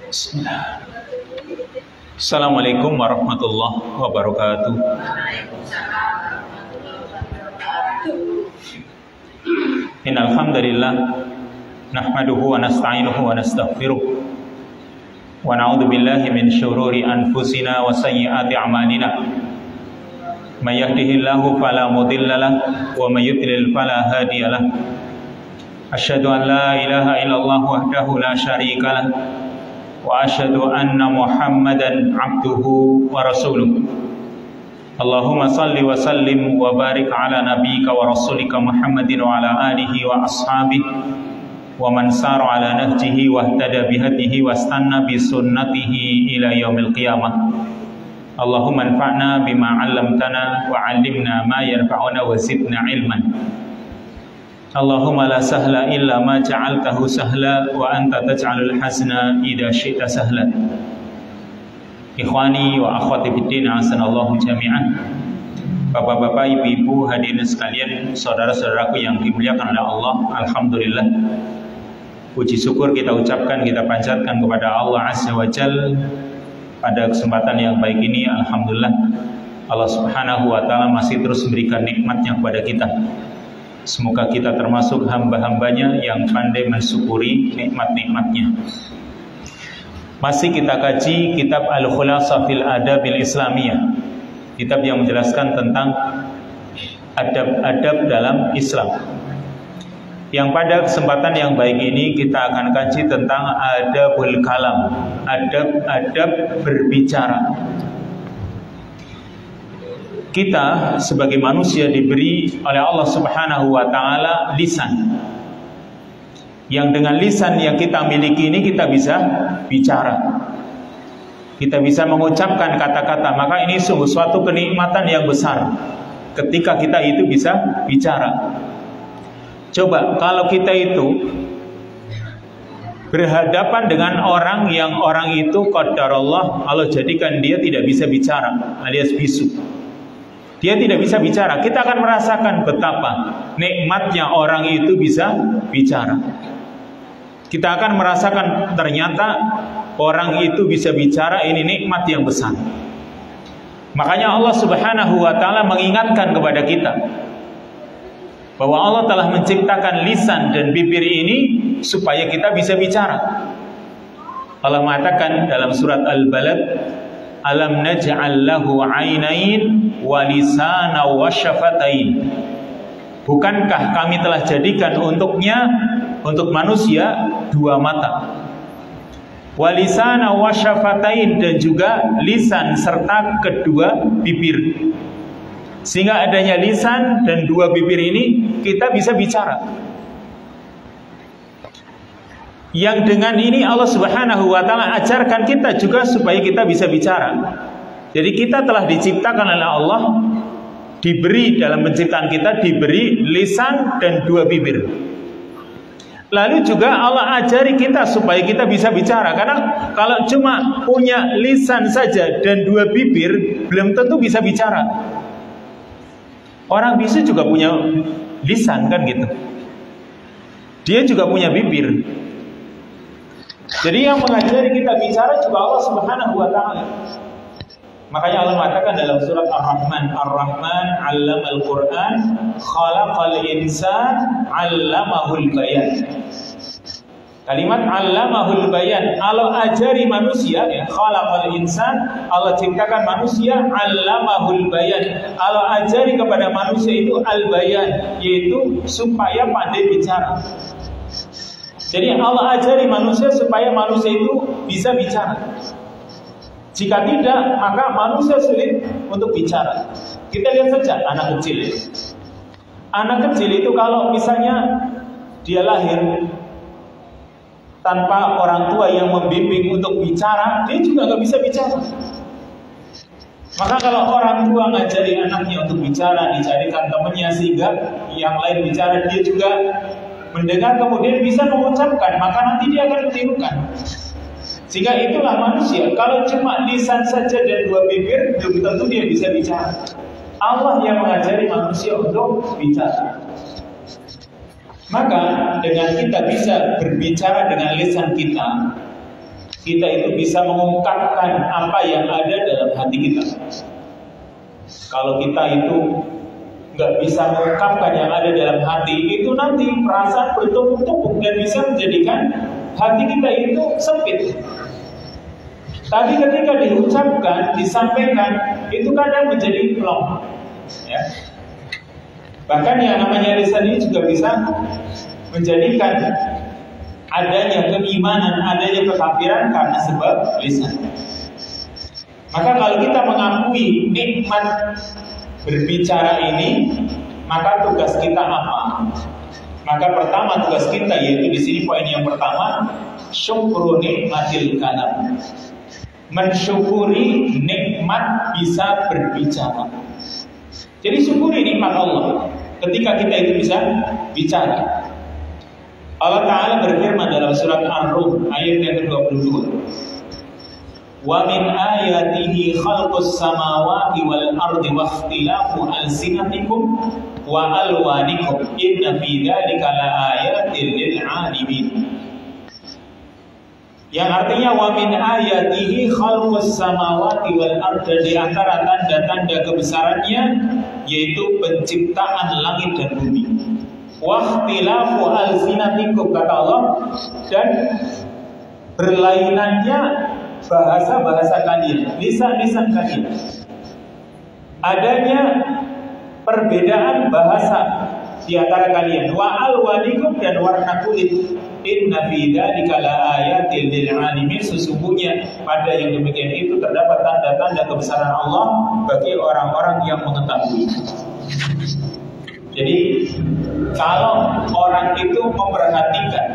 Bismillah. Assalamualaikum warahmatullahi wabarakatuh. Innal hamdalillah nahmaduhu wa nasta'inuhu wa nastaghfiruh wa na'udzu billahi min syururi anfusina wa sayyiati a'malina. May yahdihillahu fala mudilla lahu wa may yudlil fala hadiya lahu. Asyhadu an la ilaha illallah wahdahu la syarika lahu wa asyhadu anna Muhammadan abduhu wa rasuluh. Allahumma salli wa sallim wa barik ala nabiyyika wa rasulika Muhammadin wa ala alihi wa ashabihi wa man sara ala nahjihi wa ihtada bihadihi wa istanna bi sunnatihi ila yaumil qiyamah. Allahumma anfa'na bima 'allamtana wa 'allimna ma yanfa'una wa zidna ilman. Allahumma la sahla illa ma ja'altahu sahla wa anta taj'alul hazna idza syi'ta sahla. Ikhwani wa akhwati fiddin, hasanallahu jami'an. Bapak-bapak, ibu-ibu, hadirin sekalian, saudara-saudaraku yang dimuliakan oleh Allah, alhamdulillah. Puji syukur kita ucapkan, kita panjatkan kepada Allah Azza wa Jalla pada kesempatan yang baik ini. Alhamdulillah, Allah Subhanahu wa ta'ala masih terus memberikan nikmatnya kepada kita. Semoga kita termasuk hamba-hambanya yang pandai mensyukuri nikmat-nikmatnya. Masih kita kaji kitab Al-Khulasah fil Adabil Islamiyah, kitab yang menjelaskan tentang adab-adab dalam Islam. Yang pada kesempatan yang baik ini kita akan kaji tentang adabul kalam, adab-adab berbicara. Kita sebagai manusia diberi oleh Allah Subhanahu wa ta'ala lisan, yang dengan lisan yang kita miliki ini kita bisa bicara, kita bisa mengucapkan kata-kata. Maka ini sungguh suatu kenikmatan yang besar ketika kita itu bisa bicara. Coba kalau kita itu berhadapan dengan orang yang orang itu qadarullah Allah jadikan dia tidak bisa bicara, alias bisu. Dia tidak bisa bicara. Kita akan merasakan betapa nikmatnya orang itu bisa bicara. Kita akan merasakan ternyata orang itu bisa bicara, ini nikmat yang besar. Makanya Allah Subhanahu wa ta'ala mengingatkan kepada kita bahwa Allah telah menciptakan lisan dan bibir ini supaya kita bisa bicara. Allah mengatakan dalam surat Al-Balad, alam naj'al lahu 'ainain wa lisana wa syafatain. Bukankah kami telah jadikan untuknya, untuk manusia, dua mata, wa lisana wa syafatain, dan juga lisan serta kedua bibir. Sehingga adanya lisan dan dua bibir ini kita bisa bicara. Yang dengan ini Allah Subhanahu wa ta'ala ajarkan kita juga supaya kita bisa bicara. Jadi kita telah diciptakan oleh Allah, diberi dalam penciptaan kita, diberi lisan dan dua bibir. Lalu juga Allah ajari kita supaya kita bisa bicara. Karena kalau cuma punya lisan saja dan dua bibir, belum tentu bisa bicara. Orang bisu juga punya lisan, kan gitu. Dia juga punya bibir. Jadi yang mengajari kita bicara juga Allah Subhanahu wa ta'ala. Makanya Allah mengatakan dalam surat Ar-Rahman, Ar-Rahman 'allamal Qur'an, khalaqal insan 'allamahul bayan. Kalimat 'allamahul bayan, Allah ajari manusia, ya, khalaqal insan, Allah ciptakan manusia, 'allamahul bayan. Allah ajari kepada manusia itu al-bayan, yaitu supaya pandai bicara. Jadi Allah ajari manusia supaya manusia itu bisa bicara. Jika tidak, maka manusia sulit untuk bicara. Kita lihat saja anak kecil. Anak kecil itu kalau misalnya dia lahir tanpa orang tua yang membimbing untuk bicara, dia juga nggak bisa bicara. Maka kalau orang tua ngajari anaknya untuk bicara, dicarikan temannya sehingga yang lain bicara, dia juga mendengar kemudian bisa mengucapkan, maka nanti dia akan menirukan. Sehingga itulah manusia. Kalau cuma lisan saja dan dua bibir, belum tentu dia bisa bicara. Allah yang mengajari manusia untuk bicara. Maka dengan kita bisa berbicara dengan lisan kita, kita itu bisa mengungkapkan apa yang ada dalam hati kita. Kalau kita itu nggak bisa mengungkapkan yang ada dalam hati, itu nanti perasaan bertumpuk-tumpuk dan bisa menjadikan hati kita itu sempit. Tapi ketika diucapkan, disampaikan, itu kadang menjadi plong. Ya. Bahkan yang namanya lisan ini juga bisa menjadikan adanya keimanan, adanya kekafiran karena sebab lisan. Maka kalau kita mengakui nikmat berbicara ini, maka tugas kita apa? Maka pertama tugas kita yaitu di sini poin yang pertama, syukru nikmatil kalam. Mensyukuri nikmat bisa berbicara. Jadi syukuri nikmat Allah ketika kita itu bisa bicara. Allah Ta'ala berfirman dalam surat Ar-Rum ayat yang ke-22. Wa min ayatihi khalqus samawati wal ardi wa ikhtilafu alsinatikum wa alwanikum inna fi dzalika laayatin lil 'alimin. Yang artinya wa min ayatihi khalqus samawati wal ardi, di antara tanda-tanda kebesarannya yaitu penciptaan langit dan bumi. Wa ikhtilafu alsinatikum, kata Allah, dan berlainannya bahasa-bahasa kalian, lisan-lisan kalian. Adanya perbedaan bahasa di antara kalian. Wa alwanikum, dan warna kulit. Inna fi dzalika laayatin lil 'alimin, sesungguhnya pada yang demikian itu terdapat tanda-tanda kebesaran Allah bagi orang-orang yang mengetahui. Jadi kalau orang itu memperhatikan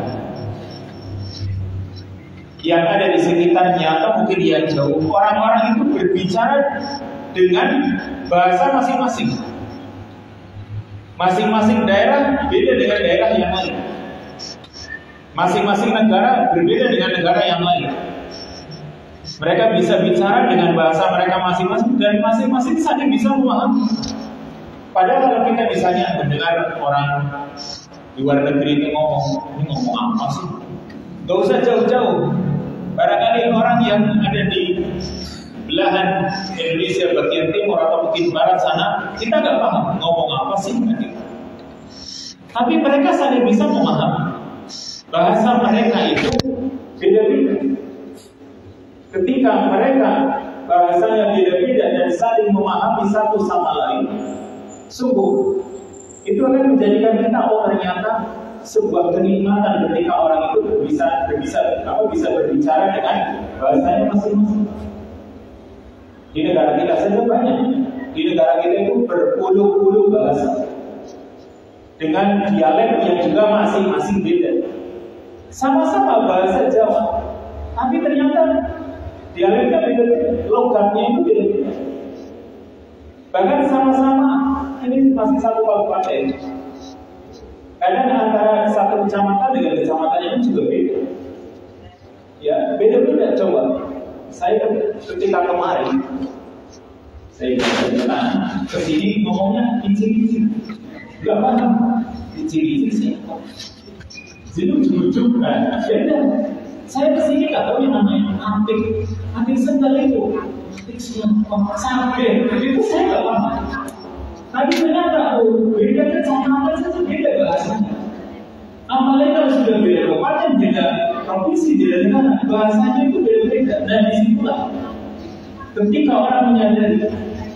yang ada di sekitarnya atau mungkin yang jauh, orang-orang itu berbicara dengan bahasa masing-masing. Masing-masing daerah beda dengan daerah yang lain. Masing-masing negara berbeda dengan negara yang lain. Mereka bisa bicara dengan bahasa mereka masing-masing dan masing-masing saling bisa memahami. Padahal kalau kita misalnya mendengar orang di luar negeri itu ngomong, ini ngomong apa sih? Gak usah jauh-jauh. Barangkali orang yang ada di belahan Indonesia bagian timur atau mungkin barat sana, kita nggak paham ngomong apa sih mereka. Tapi mereka saling bisa memahami. Bahasa mereka itu beda-beda. Ketika mereka bahasanya beda-beda dan saling memahami satu sama lain, sungguh itu akan menjadikan kita, oh ternyata sebuah kenikmatan ketika orang itu bisa berbicara dengan bahasanya masing-masing. Di negara kita saja banyak. Di negara kita itu berpuluh-puluh bahasa dengan dialek yang juga masing-masing beda. Sama-sama bahasa Jawa, tapi ternyata dialeknya beda-beda, logatnya itu beda-beda. Bahkan sama-sama ini masih satu kabupaten. Kadang antara satu kecamatan dengan kecamatan yang juga beda. Ya, beda-beda. Coba, saya ketika kemarin, saya ke sini ngomongnya incir-incir, nggak paham incir-incir sih. Jadi ujung-ujung kan, beda. Saya kesini nggak tahu yang namanya antik sendal itu, antik siapa, sampai itu saya nggak paham. Tapi ternyata beda kecamatan saja beda bahasanya. Apalagi kalau sudah beda kabupaten, beda provinsi, beda negara, bahasanya itu beda-beda. Dan disitulah ketika orang menyadari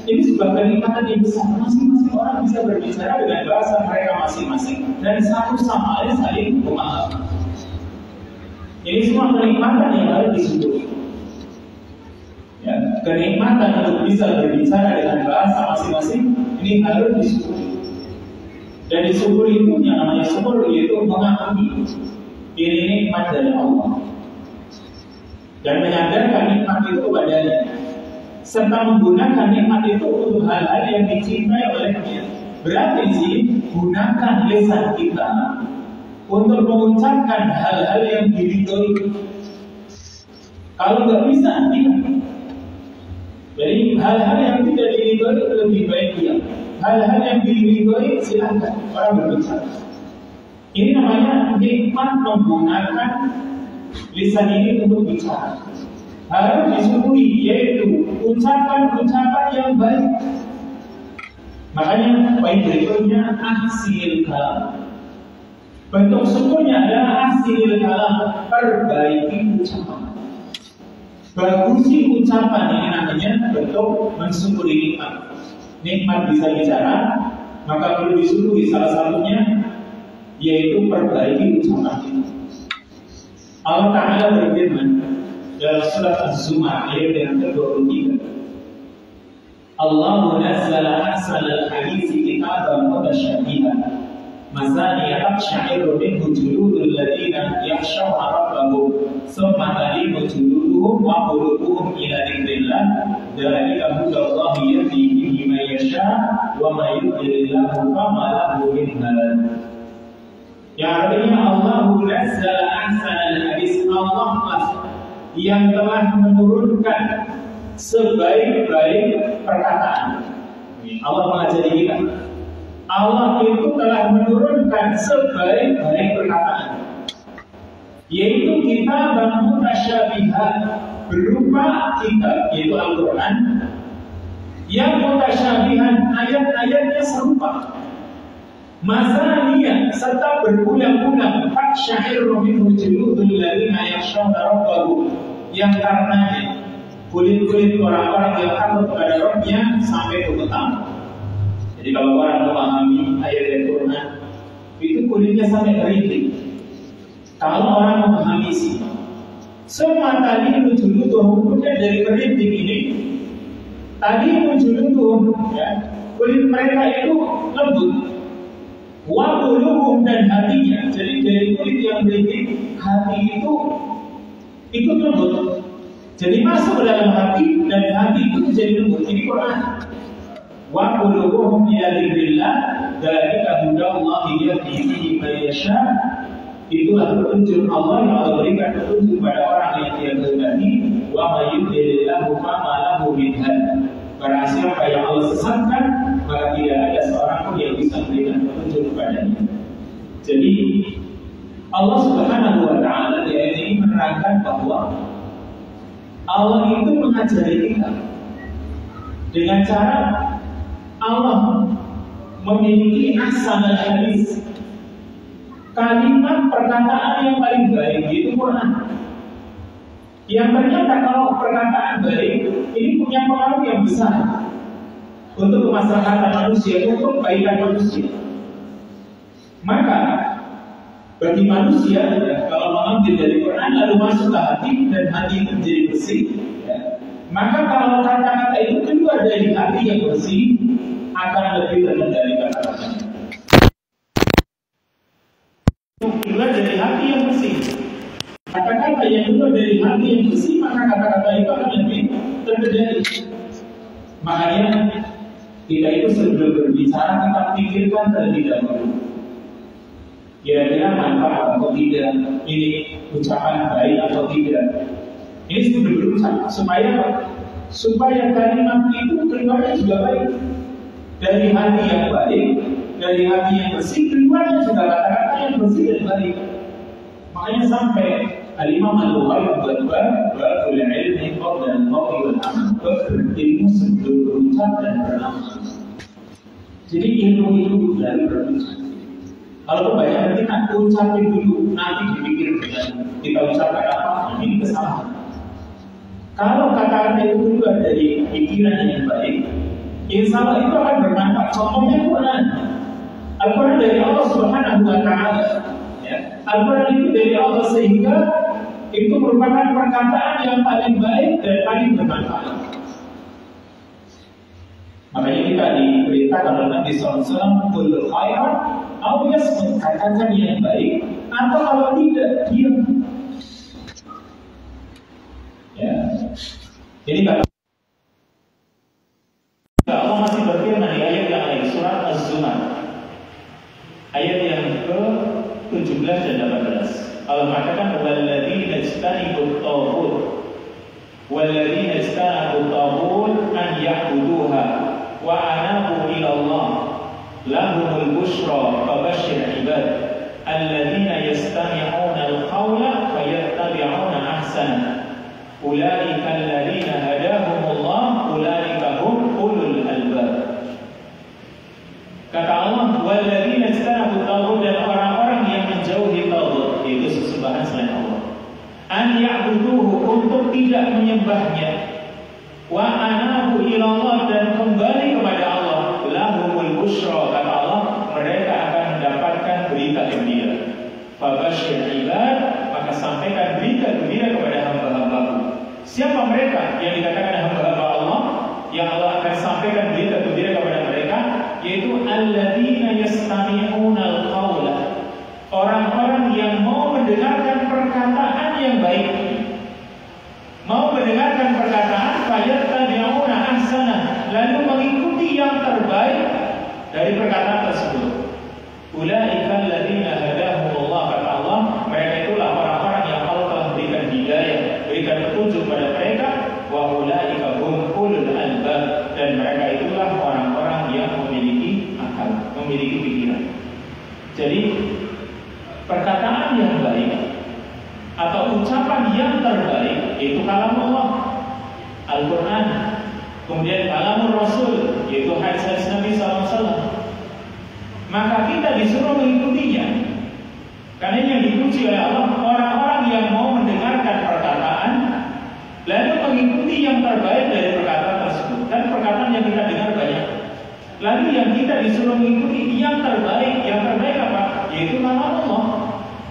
ini sebuah kenikmatan yang besar, masing-masing orang bisa berbicara dengan bahasa mereka masing-masing dan satu sama lain saling memahami. Ini semua kenikmatan yang harus disyukuri. Ya, kenikmatan untuk bisa berbicara dengan bahasa masing-masing ini harus disyukuri. Dan disyukuri itu yang namanya syukur, yaitu mengakui ini nikmat dari Allah dan menyadarkan nikmat itu padanya, serta menggunakan nikmat itu untuk hal-hal yang dicintai olehnya. Berarti sih gunakan lisan kita untuk mengucapkan hal-hal yang diridhoi. Kalau nggak bisa, tidak. Jadi hal-hal yang tidak diridhoi lebih baik diam. Hal-hal yang diridhoi silakan orang berbicara. Ini namanya nikmat menggunakan lisan ini untuk bicara. Harus disyukuri, yaitu ucapan-ucapan yang baik. Makanya poin berikutnya ahsinil kalam. Bentuk syukurnya adalah ahsinil kalam, perbaiki ucapan. Bagusi ucapan, ini namanya bentuk mensyukuri nikmat. Nikmat bisa bicara, maka perlu disyukuri. Salah satunya yaitu perbaiki ucapan itu. Allah Ta'ala berfirman dalam surat Az-Zumar ayat yang ke-23, Allahu nazzala ahsanal haditsi kitaban mutasyabihan masaniya taqsha'iru minhu juludul ladzina yakhshawna rabbahum thumma talinu juluduhum wa qulubuhum ila dzikrillah dzalika hudallahi yahdi bihi man yasha' wa may yudlilillahu fama lahu min hadad. Yang artinya Allahu nazzala ahsanal hadits, Allah yang telah menurunkan sebaik-baik perkataan. Allah mengajari kita. Allah itu telah menurunkan sebaik-baik perkataan, yaitu kitab mutasyabihat, berupa kitab yaitu Al-Quran yang mutasyabihan, ayat-ayatnya serupa, masaniya serta berulang-ulang, taqsha'iru minhu juludul ladzina yakhshawna rabbahum, yang karenanya kulit-kulit orang-orang yang takut kepada Rabb-nya sampai gemetar. Jadi kalau orang memahami ayat Al-Quran, itu kulitnya sampai keriting. Kalau orang memahami sih, semua tadi juluduhum, kemudian dari keriting ini, tadi juluduhum, ya, kulit mereka itu lembut. Wa qulubuhum, dan hatinya, jadi dari kulit yang keriting, hati itu ikut lembut. Jadi masuk ke dalam hati, dan hati itu jadi lembut. Ini Quran. Wa qulubuhum ila dzikrillah dzalika hudallahi yahdi bihi man yasha'. Itulah petunjuk Allah yang Allah berikan petunjuk pada orang yang Dia kehendaki. Wa may yudlilillahu fama lahu min had. Barang siapa yang Allah sesatkan, maka tidak ada seorang pun yang bisa memberikan petunjuk kepadanya. Jadi Allah Subhanahu wa Ta'ala di ayat ini menerangkan bahwa Allah itu mengajari kita dengan cara Allah memiliki ahsanal hadits, kalimat perkataan yang paling baik, yaitu Quran. Yang ternyata kalau perkataan baik ini punya pengaruh yang besar untuk kemaslahatan manusia, untuk kebaikan manusia. Maka bagi manusia, ya, kalau mengambil dari Quran lalu masuk ke hati dan hati itu menjadi bersih, ya, maka kalau kata-kata itu keluar dari hati yang bersih, akan lebih terkendali kata-katanya. Keluar dari hati yang bersih, kata-kata yang keluar dari hati yang bersih, maka kata-kata itu akan lebih terkendali. Makanya kita itu sebelum berbicara kita pikirkan terlebih dahulu, kira-kira manfaat atau tidak, ini ucapan baik atau tidak. Ini sebelum berucap, supaya apa? Supaya kalimat itu keluarnya juga baik. Dari hati yang baik, dari hati yang bersih, keluarnya juga kata-kata yang bersih dan baik. Makanya sampai Al-Imam Al-Bukhari berkata, "Babul ilmi qabla al-qawli wal amal." Berilmu sebelum berucap dan beramal. Jadi ilmu itu dari berucap. Kalau kebanyakan kita ucapin dulu, nanti dipikir kita ucapkan apa, ini kesalahan. Kalau kata-kata itu keluar dari pikiran yang baik, insya Allah itu akan bermanfaat. Contohnya Quran. Al-Quran dari Allah Subhanahu wa Ta'ala. Ya. Al-Quran itu dari Allah sehingga itu merupakan perkataan yang paling baik dan paling bermanfaat. Makanya kita diberitakan oleh Nabi SAW, "Qul khairan aw yasmut," katakan yang baik, atau kalau tidak diam. Ya. Ini kata Allah masih berfirman di ayat yang lain, surat Az-Zumar ayat yang ke-17 dan 18. Allah mengatakan, "Walladzina ijtanibut taghut walladzina ijtanibut taghut an ya'buduha wa anabu ila Allah lahumul busyra fabashshir ibad alladzina yastami'una al-qawla fayattabi'una yattabi'una ahsana ulaika alladziina hadahumullah ulaika hum ulul albab. Kata Allah, walladzina ijtanabu taghut, dan orang-orang yang menjauhi taghut, yaitu sesembahan selain Allah, an ya'buduhu, untuk tidak menyembahnya, wa anabu ilallah, dan kembali kepada Allah, lahumul busyra, kata Allah, mereka akan mendapatkan berita gembira. Fabasyir ibad, maka sampaikan berita gembira kepada hamba-hambaku. Siapa mereka yang dikatakan hamba-hamba Allah, yang Allah akan sampaikan berita gembira kepada mereka? Yaitu alladzina yastami'una al-qawla, orang-orang yang mau mendengarkan perkataan yang baik, mau mendengarkan perkataan fayattabi'una ahsana, lalu mengikuti yang terbaik dari perkataan tersebut. Ulaika alladzina hadahumullah, kata Allah, mereka itulah orang-orang yang Allah telah berikan hidayah, berikan petunjuk pada mereka. Wa ulaika hum ulul albab, dan mereka itulah orang-orang yang memiliki akal, memiliki pikiran. Jadi perkataan yang baik atau ucapan yang terbaik yaitu kalam Allah, Al-Quran, kemudian kalamur Rasul, yaitu hadis Nabi SAW. Maka kita disuruh mengikutinya. Karena yang dipuji oleh Allah orang-orang yang mau mendengarkan perkataan lalu mengikuti yang terbaik dari perkataan tersebut. Dan perkataan yang kita dengar banyak, lalu yang kita disuruh mengikuti yang terbaik. Yang terbaik apa? Yaitu kalam Allah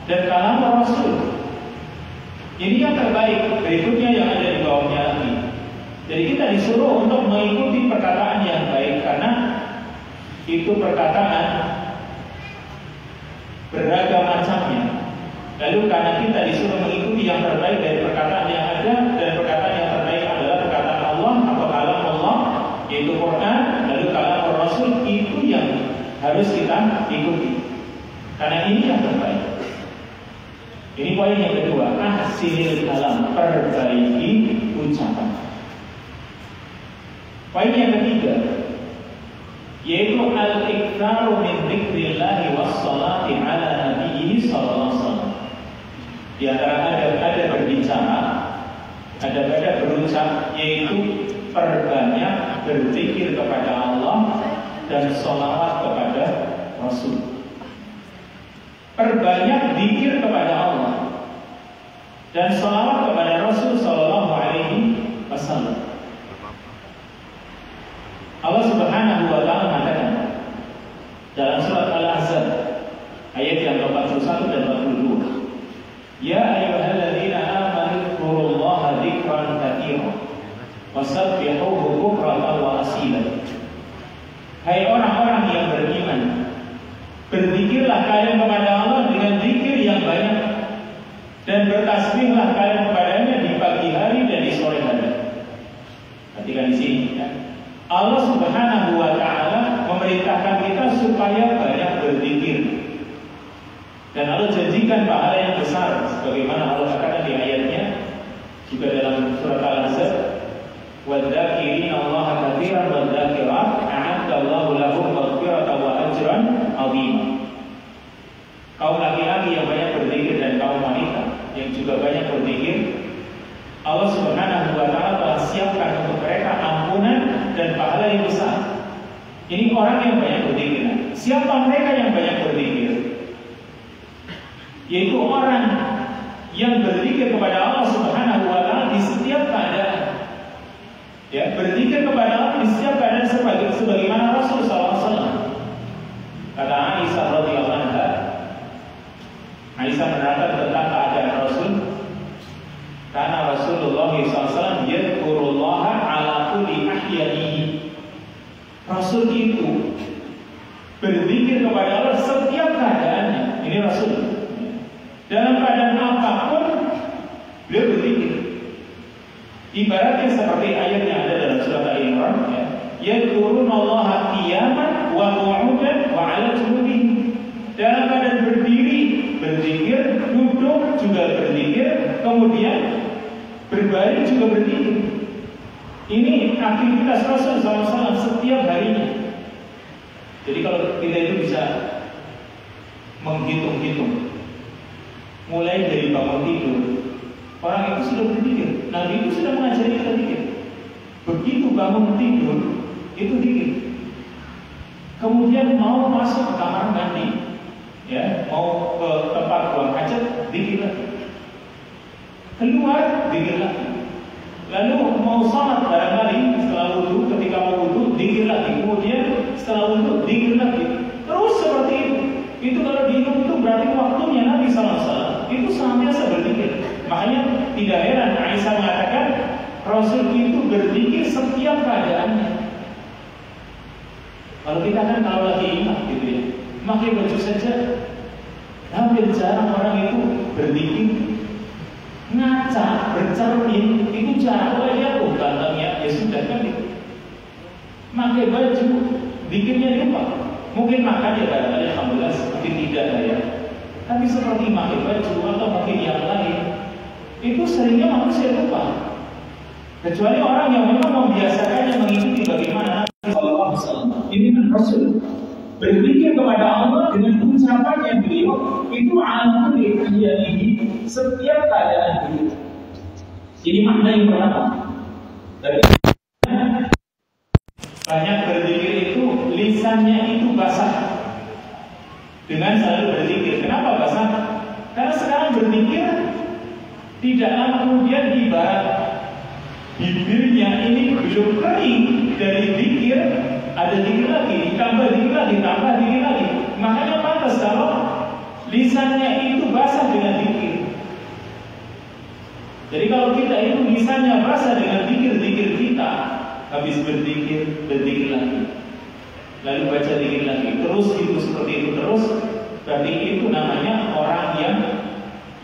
dan kalam Rasul. Ini yang terbaik. Berikutnya yang ada di bawahnya lagi. Jadi kita disuruh untuk mengikuti perkataan yang baik, karena itu perkataan beragam macamnya. Lalu karena kita disuruh mengikuti yang terbaik dari perkataan yang ada, dan perkataan yang terbaik adalah perkataan Allah atau kalam Allah, yaitu Quran, lalu kalam Rasul, itu yang harus kita ikuti. Karena ini yang terbaik. Ini poin yang kedua, ahsinil kalam, perbaiki ucapan. Poin yang ketiga, yaitu al-iktsaru min dzikrillah was-shalati ala nabiyhi sallallahu alaihi wasallam. Di antara ada berbicara, ada berucap, yaitu perbanyak berzikir kepada Allah dan sholawat kepada Rasul. Perbanyak zikir kepada Allah dan sholawat kepada Rasul sallallahu alaihi wasallam. Allah Subhanahu wa taala mengatakan dalam surat Al-Ahzab ayat yang 41 dan 42, ya ayyuhalladzina amanu dzkurullaha dzikran katsiran wasabbihuhu bukratan wa asila. Hai orang-orang yang beriman, berzikirlah kalian kepada Allah dengan zikir yang banyak, dan bertasbihlah kalian kepadanya di pagi hari dan di sore hari. Perhatikan di sini ya. Allah Subhanahu wa taala memerintahkan kita supaya banyak berzikir. Dan Allah janjikan pahala yang besar, sebagaimana Allah katakan di ayatnya juga dalam surat Al-Ahzab, "Wadzakirin Allah katsiran wadzakirat a'adda Allahu lahum maghfiratan wa ajran 'azima." Kaum laki-laki yang banyak berzikir dan kaum wanita yang juga banyak berzikir, Allah Subhanahu wa taala telah siapkan untuk mereka ampunan dan pahala yang besar. Ini orang yang banyak berzikir. Siapa mereka yang banyak berzikir? Yaitu orang yang berzikir kepada Allah Subhanahu wa taala di setiap keadaan. Ya, berzikir kepada Allah di setiap keadaan sebagaimana Rasul sallallahu alaihi wasallam. Kata Aisyah radhiyallahu anha, Aisyah menerangkan tentang keadaan Rasul. Karena Rasulullah SAW yadhkurullaha ala kulli ahyanihi. Rasul itu berzikir kepada Allah setiap keadaannya. Ini Rasul. Dalam keadaan apapun beliau berzikir. Ibaratnya seperti ayat yang ada dalam surat Al-Imran, ya. Yadhkurunallaha qiyaman wa qu'udan wa 'ala junubihim. Dalam keadaan berdiri berzikir, duduk juga berzikir, kemudian berbaring juga berzikir. Ini aktivitas Rasul SAW setiap harinya. Jadi kalau kita itu bisa menghitung-hitung, mulai dari bangun tidur Orang itu sudah berzikir. Nabi itu sudah mengajari kita zikir. Begitu bangun tidur, itu zikir. Kemudian mau masuk ke kamar mandi, ya, mau ke tempat buang hajat, zikir lagi. Keluar, zikir lagi. Lalu mau sholat barangkali setelah wudhu, ketika mau wudhu, zikir lagi. Kemudian setelah wudhu, zikir lagi. Terus seperti itu. Itu kalau dihitung itu berarti waktunya Nabi SAW itu senantiasa berzikir. Makanya tidak heran Aisyah mengatakan Rasul itu berzikir setiap keadaannya. Kalau kita kan kalau lagi ingat gitu ya, pakai baju saja, hampir jarang orang itu berzikir. Ngaca, bercermin, itu jarang. Kalau dia gantengnya, ya sudah kan gitu. Pakai baju, zikirnya lupa. Mungkin makan ya barangkali alhamdulillah, mungkin tidak ya. Tapi seperti pakai baju atau mungkin yang lain, itu seringnya manusia lupa. Kecuali orang yang memang membiasakannya mengikuti bagaimana Nabi SAW. Ini kan Rasul berzikir kepada Allah dengan ucapan yang beliau itu ala kulli ahyanihi, setiap keadaan beliau. Ini makna yang pertama. Dari banyak berzikir itu lisannya itu basah dengan selalu berzikir. Kenapa basah? Karena sekarang berzikir tidak lama kemudian ibarat bibirnya ini belum kering dari zikir, ada zikir lagi, ditambah zikir lagi, tambah zikir lagi. Makanya pantas kalau lisannya itu basah dengan zikir. Jadi kalau kita itu lisannya basah dengan zikir-zikir kita, habis berzikir, berzikir lagi, lalu baca zikir lagi, terus itu seperti itu terus, berarti itu namanya orang yang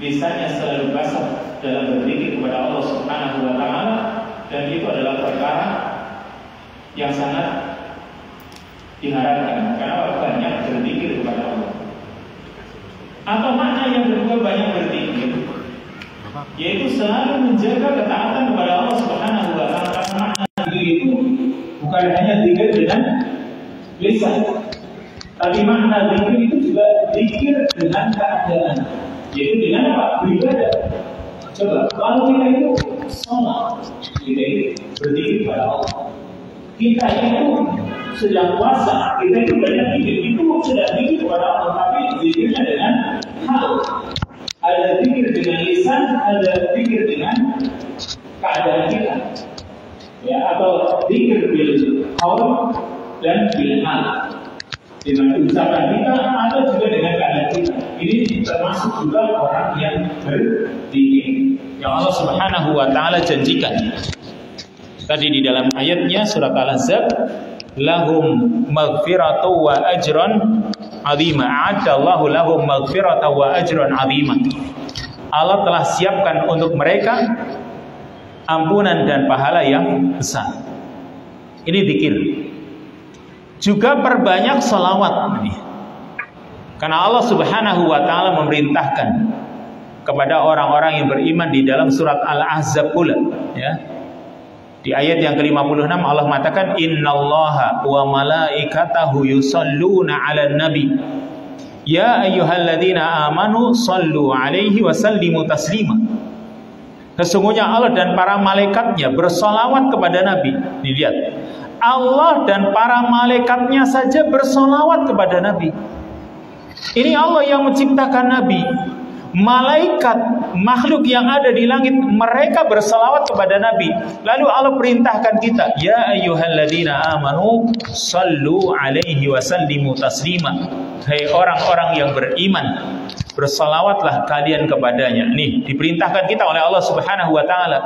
lisannya selalu basah dalam berzikir kepada Allah Subhanahu wa Ta'ala. Dan itu adalah perkara yang sangat diharapkan karena banyak berzikir kepada Allah. Atau makna yang kedua banyak berzikir, yaitu selalu menjaga ketaatan kepada Allah Subhanahu wa Ta'ala. Makna zikir itu bukan hanya zikir dengan lisan, tapi makna zikir itu juga zikir dengan keadaan, yaitu dengan apa? Beribadah. Coba, kalau kita itu sholat, kita itu berzikir kepada Allah. Kita itu sedang puasa, kita itu banyak zikir, itu sudah zikir kepada Allah, tapi zikirnya dengan hal. Ada zikir dengan lisan, ada zikir dengan keadaan kita, ya, atau zikir bil qaul dan bil hal. Dengan ucapan kita, ada juga dengan keadaan kita. Ini termasuk juga orang yang berzikir yang Allah Subhanahu wa Ta'ala janjikan. Tadi di dalam ayatnya surat Al-Ahzab, lahum maghfiratu wa ajran azima. A'adallahu lahum maghfiratu wa ajran azima. Allah telah siapkan untuk mereka ampunan dan pahala yang besar. Ini zikir. Juga perbanyak salawat. Karena Allah Subhanahu wa Ta'ala memerintahkan kepada orang-orang yang beriman di dalam surat Al-Ahzab pula, ya. Di ayat yang ke-56 Allah mengatakan innallaha wa malaikatahu yusalluna 'alan nabi ya ayyuhalladzina amanu sallu 'alaihi wa sallimu taslima. Sesungguhnya Allah dan para malaikatnya bersolawat kepada Nabi. Dilihat, Allah dan para malaikatnya saja bersolawat kepada Nabi. Ini Allah yang menciptakan Nabi. Malaikat, makhluk yang ada di langit, mereka bersalawat kepada Nabi. Lalu Allah perintahkan kita, ya ayyuhalladzina amanu sallu alaihi wa sallimu taslima. Hai orang-orang yang beriman, bersalawatlah kalian kepadanya. Nih, diperintahkan kita oleh Allah Subhanahu wa Ta'ala.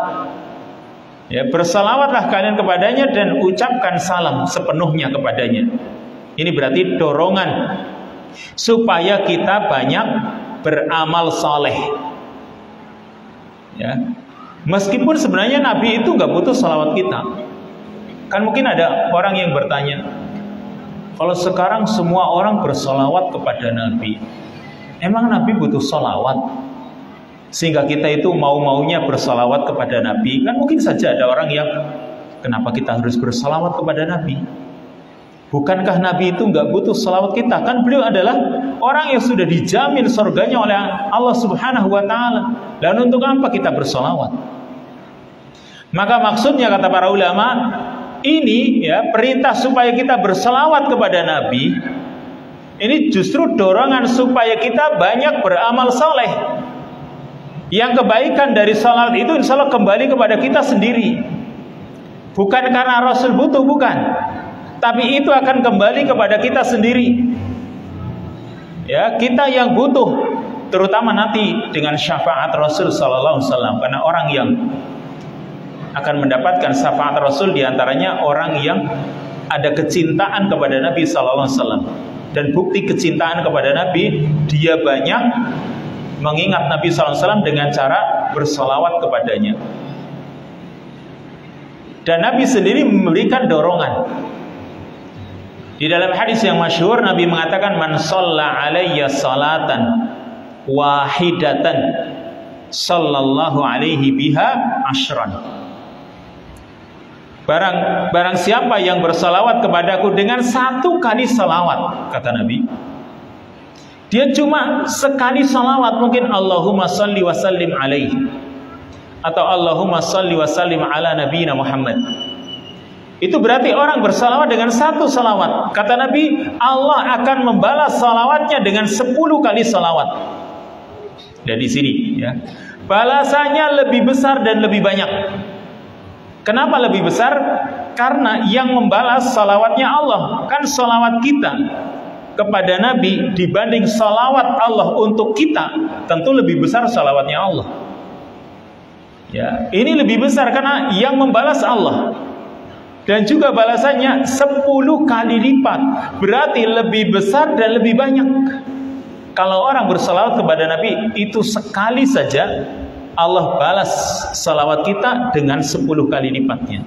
Ya, bersalawatlah kalian kepadanya dan ucapkan salam sepenuhnya kepadanya. Ini berarti dorongan supaya kita banyak beramal saleh. Ya, meskipun sebenarnya Nabi itu nggak butuh salawat kita. Kan mungkin ada orang yang bertanya, kalau sekarang semua orang bersalawat kepada Nabi, emang Nabi butuh salawat? Sehingga kita itu mau-maunya bersalawat kepada Nabi. Kan mungkin saja ada orang yang, kenapa kita harus bersalawat kepada Nabi? Bukankah Nabi itu nggak butuh salawat kita? Kan beliau adalah orang yang sudah dijamin surganya oleh Allah Subhanahu wa Ta'ala. Dan untuk apa kita bersalawat? Maka maksudnya kata para ulama, ini ya perintah supaya kita bersalawat kepada Nabi. Ini justru dorongan supaya kita banyak beramal saleh. Yang kebaikan dari salawat itu insya Allah kembali kepada kita sendiri. Bukan karena Rasul butuh, bukan. Tapi itu akan kembali kepada kita sendiri. Ya, kita yang butuh, terutama nanti dengan syafaat Rasul sallallahu alaihi wasallam, karena orang yang akan mendapatkan syafaat Rasul diantaranya orang yang ada kecintaan kepada Nabi sallallahu alaihi wasallam. Dan bukti kecintaan kepada Nabi, dia banyak mengingat Nabi sallallahu alaihi wasallam dengan cara bersalawat kepadanya. Dan Nabi sendiri memberikan dorongan. Di dalam hadis yang masyhur Nabi mengatakan, man shalla alayya salatan wahidatan sallallahu alaihi biha asyran. Barang siapa yang bersalawat kepadaku dengan satu kali salawat, kata Nabi, dia cuma sekali salawat, mungkin Allahumma salli wa sallim alaihi, atau Allahumma salli wa sallim ala nabiyina Muhammad. Itu berarti orang bersalawat dengan satu salawat. Kata Nabi, Allah akan membalas salawatnya dengan 10 kali salawat. Dan di sini ya, balasannya lebih besar dan lebih banyak. Kenapa lebih besar? Karena yang membalas salawatnya Allah. Kan salawat kita kepada Nabi dibanding salawat Allah untuk kita, tentu lebih besar salawatnya Allah. Ya, ini lebih besar karena yang membalas Allah. Dan juga balasannya 10 kali lipat. Berarti lebih besar dan lebih banyak. Kalau orang bersalawat kepada Nabi, itu sekali saja Allah balas salawat kita dengan 10 kali lipatnya.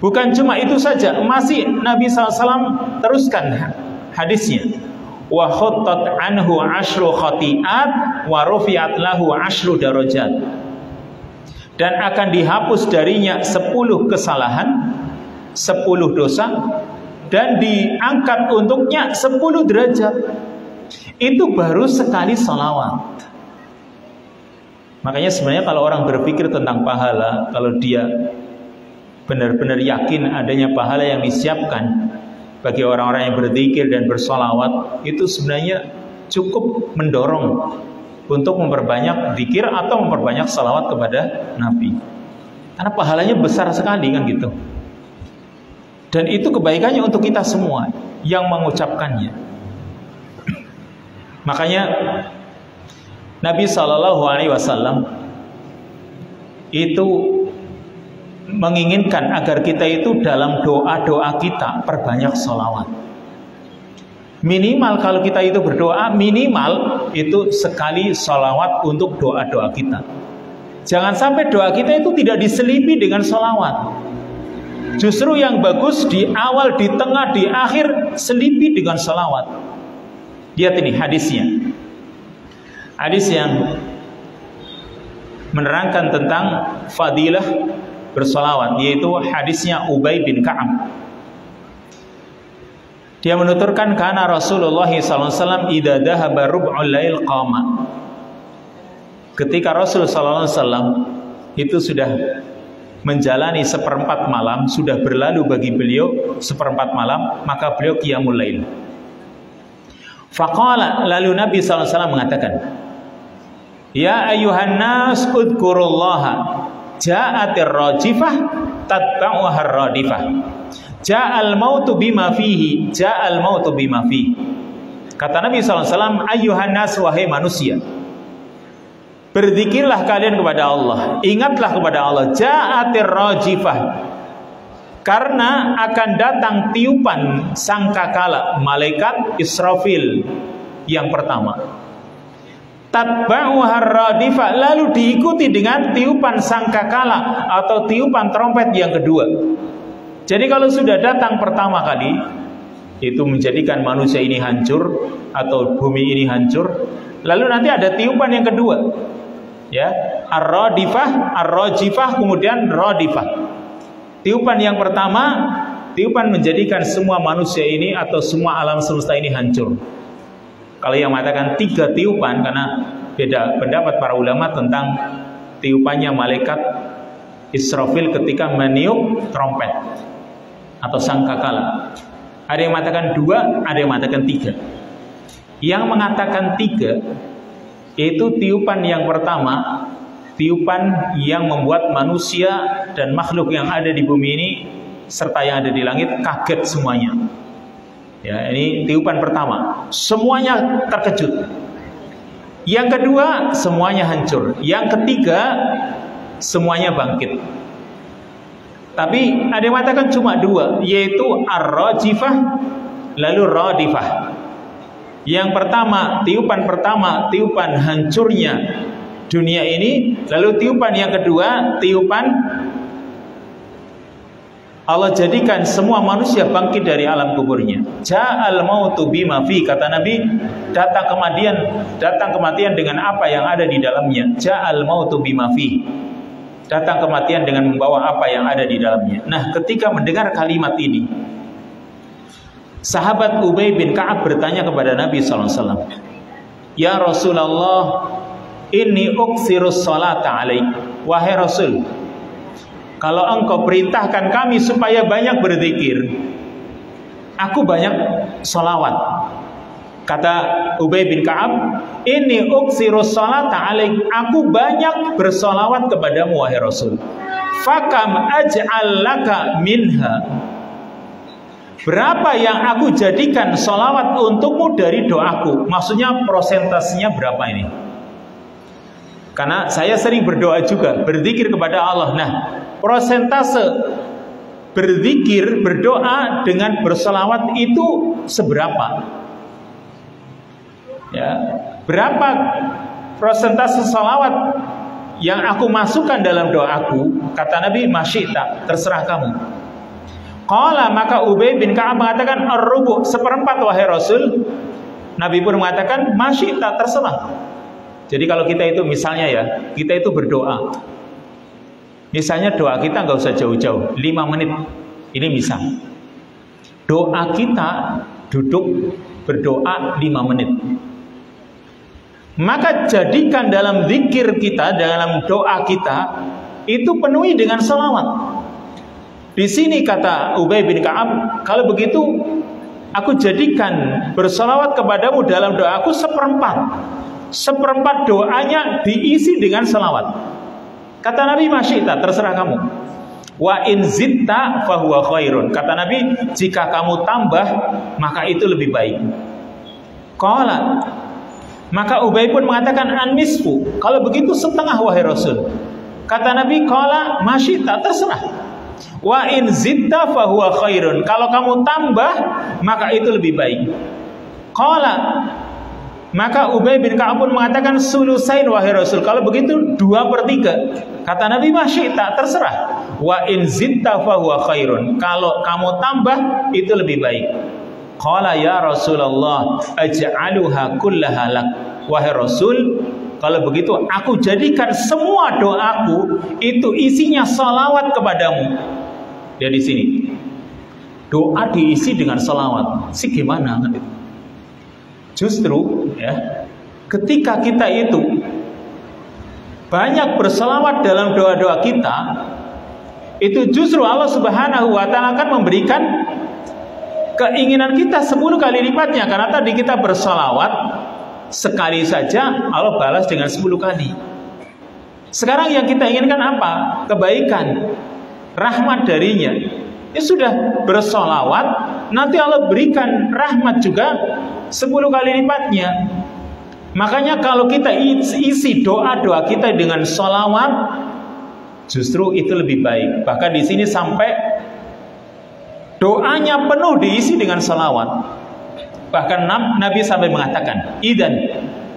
Bukan cuma itu saja, masih Nabi SAW teruskan hadisnya. Wa khuttat anhu 10 khati'at wa rufi'at lahu 10 darajat. Dan akan dihapus darinya 10 kesalahan, 10 dosa, dan diangkat untuknya 10 derajat. Itu baru sekali salawat. Makanya sebenarnya kalau orang berpikir tentang pahala, kalau dia benar-benar yakin adanya pahala yang disiapkan bagi orang-orang yang berzikir dan bersolawat, itu sebenarnya cukup mendorong untuk memperbanyak zikir atau memperbanyak salawat kepada Nabi. Karena pahalanya besar sekali kan gitu. Dan itu kebaikannya untuk kita semua yang mengucapkannya. Makanya Nabi SAW itu menginginkan agar kita itu dalam doa-doa kita perbanyak salawat. Minimal kalau kita itu berdoa, minimal itu sekali salawat untuk doa-doa kita. Jangan sampai doa kita itu tidak diselipi dengan salawat. Justru yang bagus di awal, di tengah, di akhir selipi dengan salawat. Lihat ini hadisnya. Hadis yang menerangkan tentang fadilah bersalawat, yaitu hadisnya Ubay bin Ka'ab. Dia menuturkan, karena Rasulullah SAW idza dhahaba rub'ul lail qama. Ketika Rasul SAW itu sudah menjalani 1/4 malam, sudah berlalu bagi beliau 1/4 malam, maka beliau qiyamul lail. Faqala, lalu Nabi SAW mengatakan, ya ayuhan nas udkurullaha, ja'atir rajifah tatba'uhar radifah. Ja'al mautu bima fihi, ja'al mautu bima fihi. Kata Nabi SAW, ayyuhan nas, wahai manusia, berzikirlah kalian kepada Allah, ingatlah kepada Allah. Ja'atir rajifah, karena akan datang tiupan sangkakala, malaikat Israfil yang pertama. Tatba'uhar radifah, lalu diikuti dengan tiupan sangkakala atau tiupan trompet yang kedua. Jadi kalau sudah datang pertama kali, itu menjadikan manusia ini hancur atau bumi ini hancur, lalu nanti ada tiupan yang kedua, ya, ar-radifah, ar-rajifah, kemudian radifah. Tiupan yang pertama tiupan menjadikan semua manusia ini atau semua alam semesta ini hancur. Kalau yang mengatakan 3 tiupan, karena beda pendapat para ulama tentang tiupannya malaikat Israfil ketika meniup trompet atau sangkakala. Ada yang mengatakan 2, ada yang mengatakan 3. Yang mengatakan 3 yaitu tiupan yang pertama, tiupan yang membuat manusia dan makhluk yang ada di bumi ini serta yang ada di langit kaget semuanya. Ya, ini tiupan pertama, semuanya terkejut. Yang kedua, semuanya hancur. Yang ketiga, semuanya bangkit. Tapi ada yang mengatakan cuma 2, yaitu ar-rajifah lalu radifah. Yang pertama, tiupan hancurnya dunia ini, lalu tiupan yang kedua, tiupan Allah jadikan semua manusia bangkit dari alam kuburnya. Ja'al mautu bima fi, kata Nabi, datang kematian dengan apa yang ada di dalamnya. Ja'al mautu bima fi, datang kematian dengan membawa apa yang ada di dalamnya. Nah, ketika mendengar kalimat ini, sahabat Ubay bin Ka'ab bertanya kepada Nabi SAW, ya Rasulullah, inni uksirus salata alaik. Wahai Rasul, kalau engkau perintahkan kami supaya banyak berzikir, aku banyak salawat. Kata Ubay bin Ka'ab, inni uksirus salata alaik, aku banyak bersalawat kepadamu wahai Rasul. Fakam aj'al laka minha, berapa yang aku jadikan salawat untukmu dari doaku? Maksudnya prosentasenya berapa ini? Karena saya sering berdoa juga, berzikir kepada Allah. Nah, prosentase berzikir, berdoa dengan bersalawat itu seberapa? Ya, berapa prosentase salawat yang aku masukkan dalam doaku? Kata Nabi, masyita, terserah kamu. Qala, maka Ubay bin Ka'ab mengatakan ar-rubu, 1/4 wahai Rasul. Nabi pun mengatakan masyita, terserah. Jadi kalau kita itu misalnya ya, kita itu berdoa. Misalnya doa kita nggak usah jauh-jauh, 5 menit. Ini misal. Doa kita duduk berdoa 5 menit. Maka jadikan dalam zikir kita, dalam doa kita, itu penuhi dengan salawat. Di sini kata Ubay bin Ka'ab, kalau begitu aku jadikan bersalawat kepadamu dalam doaku 1/4. 1/4 doanya diisi dengan salawat. Kata Nabi, masyita, terserah kamu. Wa in zitta fahuwa khairun. Kata Nabi, jika kamu tambah, maka itu lebih baik. Qala, maka Ubay pun mengatakan an-nisfu, kalau begitu setengah wahai Rasul. Kata Nabi, qala masyita, terserah. Wa in zitta fahuwa khairun, kalau kamu tambah, maka itu lebih baik. Qala, maka Ubay bin Ka'ab pun mengatakan sulusain wahai Rasul, kalau begitu 2/3. Kata Nabi, masyita, terserah. Wa in zitta fahuwa khairun, kalau kamu tambah itu lebih baik. Qala ya Rasulullah aj'aluha kullaha lak. Wahai Rasul, kalau begitu aku jadikan semua doaku itu isinya salawat kepadamu. Ya, di sini doa diisi dengan salawat. Sih gimana? Justru ya, ketika kita itu banyak berselawat dalam doa-doa kita, itu justru Allah Subhanahu wa Ta'ala akan memberikan keinginan kita 10 kali lipatnya. Karena tadi kita berselawat sekali saja, Allah balas dengan 10 kali. Sekarang yang kita inginkan apa? Kebaikan, rahmat darinya. Ya sudah, bersolawat, nanti Allah berikan rahmat juga 10 kali lipatnya. Makanya kalau kita isi doa-doa kita dengan solawat, justru itu lebih baik. Bahkan di sini sampai doanya penuh diisi dengan solawat. Bahkan Nabi sampai mengatakan, idan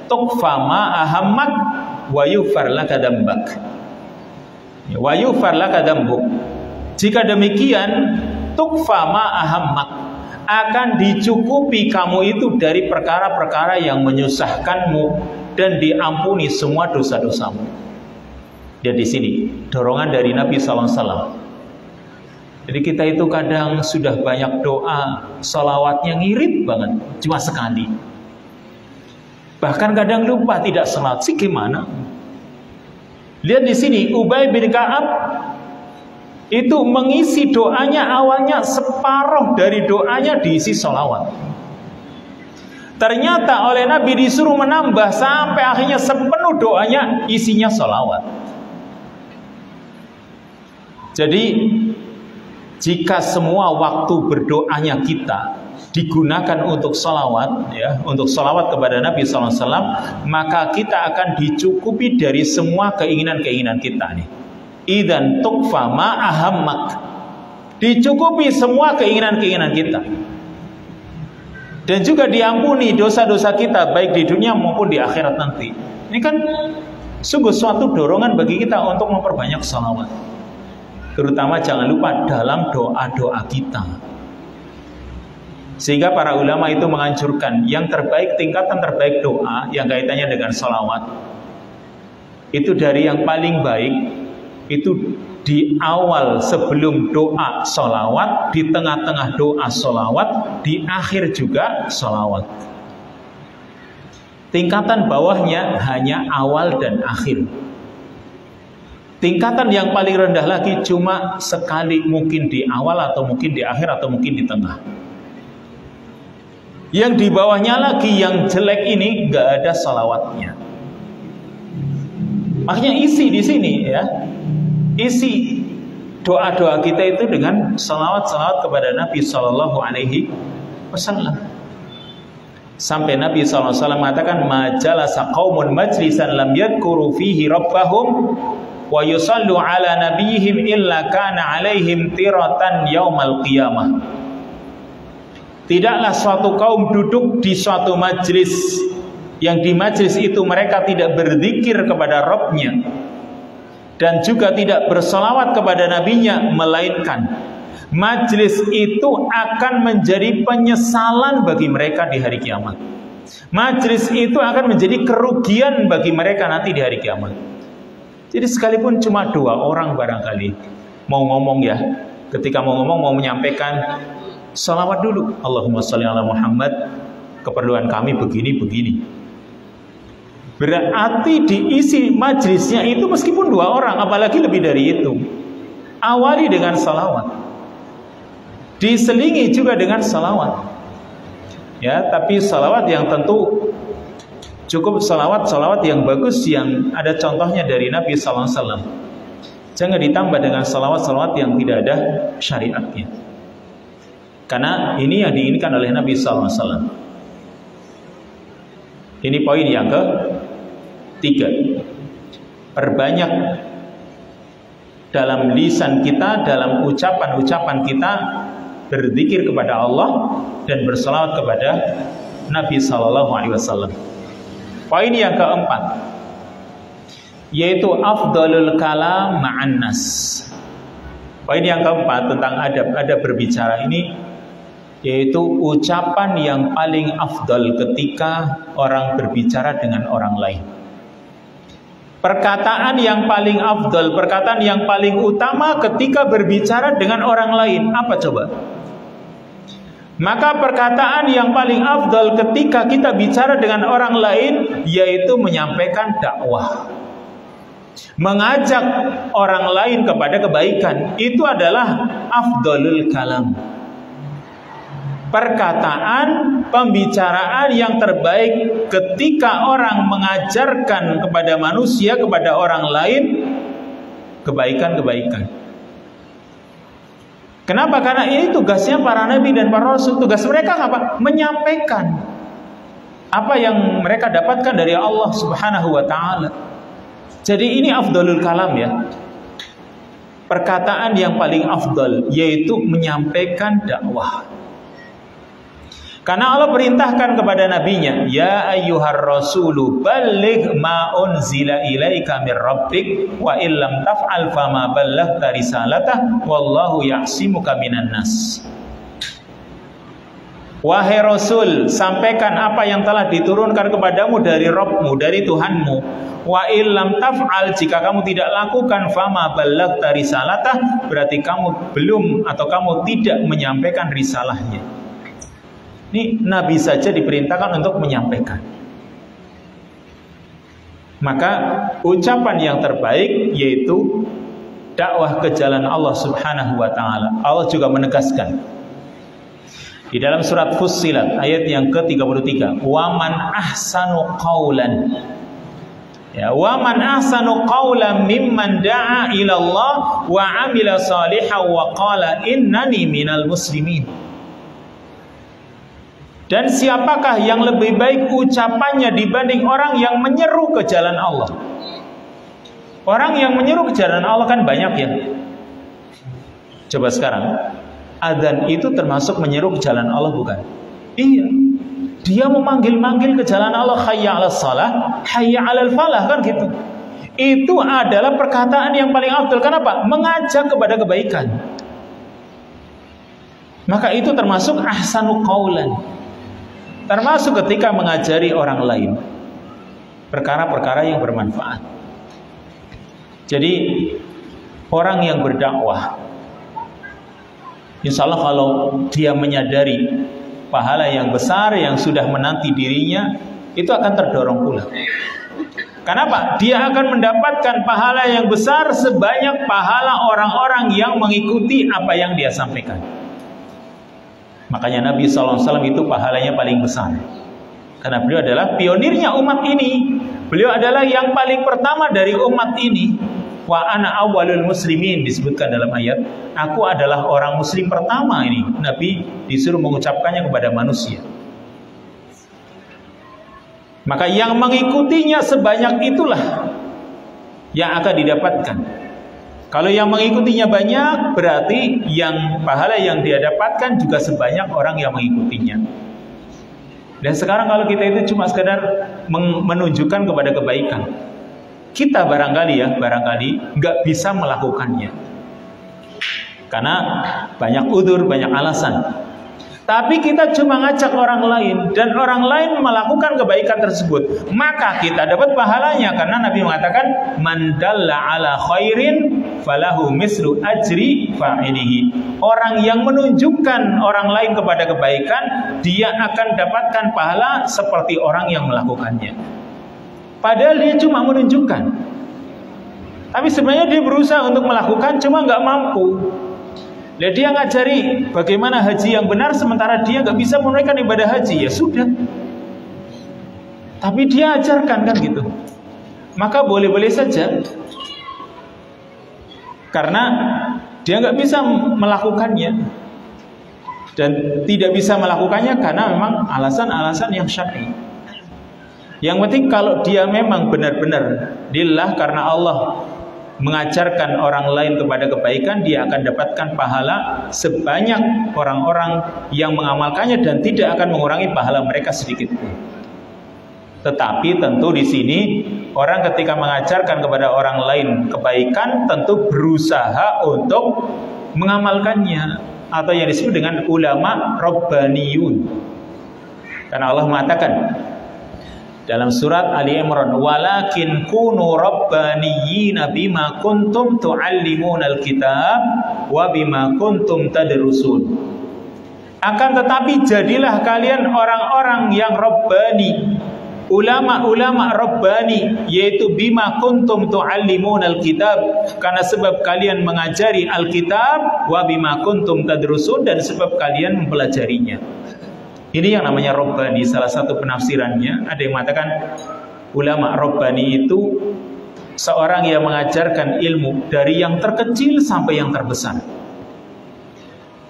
tukfa ma ahammak wa yufar laka dambak, wa yufar laka dambuk. Jika demikian, tukfa ma ahammak, akan dicukupi kamu itu dari perkara-perkara yang menyusahkanmu dan diampuni semua dosa-dosamu. Dan di sini dorongan dari Nabi SAW. Jadi kita itu kadang sudah banyak doa, salawatnya ngirit banget, cuma sekali. Bahkan kadang lupa tidak salat, sih gimana? Lihat di sini, Ubay bin Ka'ab itu mengisi doanya awalnya separuh dari doanya diisi salawat. Ternyata oleh Nabi disuruh menambah sampai akhirnya sepenuh doanya isinya salawat. Jadi jika semua waktu berdoanya kita digunakan untuk salawat, ya, untuk salawat kepada Nabi SAW, maka kita akan dicukupi dari semua keinginan-keinginan kita nih. Idzan tukfa ma ahammak, dicukupi semua keinginan-keinginan kita, dan juga diampuni dosa-dosa kita baik di dunia maupun di akhirat nanti. Ini kan sungguh suatu dorongan bagi kita untuk memperbanyak salawat. Terutama jangan lupa dalam doa-doa kita. Sehingga para ulama itu menganjurkan yang terbaik, tingkatan terbaik doa yang kaitannya dengan salawat itu dari yang paling baik itu di awal sebelum doa salawat, di tengah-tengah doa salawat, di akhir juga salawat. Tingkatan bawahnya hanya awal dan akhir. Tingkatan yang paling rendah lagi cuma sekali, mungkin di awal atau mungkin di akhir atau mungkin di tengah. Yang di bawahnya lagi yang jelek ini nggak ada salawatnya. Makanya isi di sini ya, isi doa-doa kita itu dengan salawat-salawat kepada Nabi Sallallahu Alaihi Wasallam. Sampai Nabi SAW mengatakan, majalasa qaumun majlisan lam yadhkuru fihi rabbahum wa yusallu ala nabiyihim illa kana alaihim tiratan yaumal qiyamah. Tidaklah suatu kaum duduk di suatu majlis yang di majlis itu mereka tidak berzikir kepada Rabbnya dan juga tidak bersalawat kepada nabinya, melainkan majlis itu akan menjadi penyesalan bagi mereka di hari kiamat. Majlis itu akan menjadi kerugian bagi mereka nanti di hari kiamat. Jadi sekalipun cuma 2 orang barangkali mau ngomong ya, ketika mau ngomong, mau menyampaikan, salawat dulu, Allahumma sholli ala Muhammad, keperluan kami begini-begini. Berarti diisi majlisnya itu meskipun 2 orang, apalagi lebih dari itu, awali dengan salawat, diselingi juga dengan salawat. Ya, tapi salawat yang tentu cukup salawat yang bagus yang ada contohnya dari Nabi SAW. Jangan ditambah dengan salawat yang tidak ada syariatnya. Karena ini yang diinginkan oleh Nabi SAW. Ini poin yang ke-3. Perbanyak dalam lisan kita, dalam ucapan-ucapan kita berzikir kepada Allah dan bersalawat kepada Nabi SAW. Poin yang ke-4, yaitu afdalul kalam ma'an nas. Poin yang ke-4 tentang adab berbicara ini, yaitu ucapan yang paling afdal ketika orang berbicara dengan orang lain. Perkataan yang paling afdal, perkataan yang paling utama ketika berbicara dengan orang lain, apa coba? Maka perkataan yang paling afdal ketika kita bicara dengan orang lain yaitu menyampaikan dakwah, mengajak orang lain kepada kebaikan. Itu adalah afdalul kalam. Perkataan, pembicaraan yang terbaik ketika orang mengajarkan kepada manusia, kepada orang lain kebaikan-kebaikan. Kenapa? Karena ini tugasnya para nabi dan para rasul. Tugas mereka apa? Menyampaikan apa yang mereka dapatkan dari Allah Subhanahu wa ta'ala. Jadi ini afdalul kalam ya. Perkataan yang paling afdal yaitu menyampaikan dakwah. Karena Allah perintahkan kepada nabinya, ya ayyuhar rasulu balligh ma unzila ilaika mir rabbik wa illam taf'al fama ballaghta risalatah wallahu ya'simuka minan nas. Wahai Rasul, sampaikan apa yang telah diturunkan kepadamu dari Rabbmu, dari Tuhanmu. Wa illam taf'al, jika kamu tidak lakukan, fama ballaghta risalatah, berarti kamu belum atau kamu tidak menyampaikan risalahnya. Ini Nabi saja diperintahkan untuk menyampaikan. Maka ucapan yang terbaik yaitu dakwah ke jalan Allah Subhanahu wa taala. Allah juga menegaskan di dalam surat Fussilat ayat yang ke-33, wa man ahsanu qaulan, ya, wa man ahsanu qaulan mimman da'a ila Allah wa 'amila shalihan wa qala innani minal muslimin. Dan siapakah yang lebih baik ucapannya dibanding orang yang menyeru ke jalan Allah? Orang yang menyeru ke jalan Allah kan banyak ya. Coba sekarang, adzan itu termasuk menyeru ke jalan Allah bukan? Iya. Dia memanggil-manggil ke jalan Allah, hayya 'alas shalah, hayya 'alal falah, kan gitu. Itu adalah perkataan yang paling afdal. Kenapa? Mengajak kepada kebaikan. Maka itu termasuk ahsanu qaulan. Termasuk ketika mengajari orang lain perkara-perkara yang bermanfaat. Jadi orang yang berdakwah, insya Allah kalau dia menyadari pahala yang besar yang sudah menanti dirinya, itu akan terdorong pula. Kenapa? Dia akan mendapatkan pahala yang besar sebanyak pahala orang-orang yang mengikuti apa yang dia sampaikan. Makanya Nabi SAW itu pahalanya paling besar. Karena beliau adalah pionirnya umat ini. Beliau adalah yang paling pertama dari umat ini. Wa ana awwalul muslimin, disebutkan dalam ayat. Aku adalah orang muslim pertama ini. Nabi disuruh mengucapkannya kepada manusia. Maka yang mengikutinya sebanyak itulah yang akan didapatkan. Kalau yang mengikutinya banyak, berarti yang pahala yang dia dapatkan juga sebanyak orang yang mengikutinya. Dan sekarang kalau kita itu cuma sekedar menunjukkan kepada kebaikan, kita barangkali nggak bisa melakukannya. Karena banyak udzur, banyak alasan. Tapi kita cuma ngajak orang lain dan orang lain melakukan kebaikan tersebut, maka kita dapat pahalanya. Karena Nabi mengatakan, man dalla ala khairin falahu mislu ajri fa'ilihi. Orang yang menunjukkan orang lain kepada kebaikan, dia akan dapatkan pahala seperti orang yang melakukannya. Padahal dia cuma menunjukkan, tapi sebenarnya dia berusaha untuk melakukan, cuma nggak mampu. Nah, dia ngajari bagaimana haji yang benar, sementara dia nggak bisa menunaikan ibadah haji, ya sudah. Tapi dia ajarkan, kan gitu. Maka boleh-boleh saja, karena dia nggak bisa melakukannya dan tidak bisa melakukannya karena memang alasan-alasan yang syar'i. Yang penting kalau dia memang benar-benar lillah, karena Allah mengajarkan orang lain kepada kebaikan, dia akan dapatkan pahala sebanyak orang-orang yang mengamalkannya dan tidak akan mengurangi pahala mereka sedikit pun. Tetapi tentu di sini orang ketika mengajarkan kepada orang lain kebaikan tentu berusaha untuk mengamalkannya, atau yang disebut dengan ulama rabbaniyun. Karena Allah mengatakan dalam surat Ali Imran, walakin kunu rabbaniyina bima kuntum tuallimunal kitab wa bima kuntum tadrusun. Akan tetapi jadilah kalian orang-orang yang rabbani, ulama-ulama rabbani, yaitu bima kuntum tuallimunal kitab, karena sebab kalian mengajari Alkitab, wa bima kuntum tadrusun, dan sebab kalian mempelajarinya. Ini yang namanya Rabbani. Salah satu penafsirannya, ada yang mengatakan ulama Rabbani itu seorang yang mengajarkan ilmu dari yang terkecil sampai yang terbesar.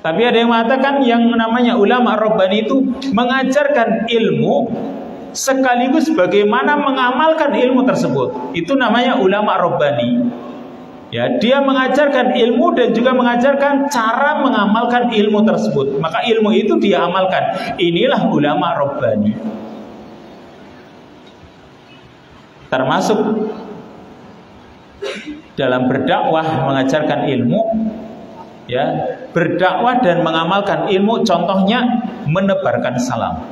Tapi ada yang mengatakan yang namanya ulama Rabbani itu mengajarkan ilmu sekaligus bagaimana mengamalkan ilmu tersebut. Itu namanya ulama Rabbani. Ya, dia mengajarkan ilmu dan juga mengajarkan cara mengamalkan ilmu tersebut. Maka ilmu itu dia amalkan. Inilah ulama Rabbani. Termasuk dalam berdakwah mengajarkan ilmu, Ya, berdakwah dan mengamalkan ilmu, contohnya menebarkan salam.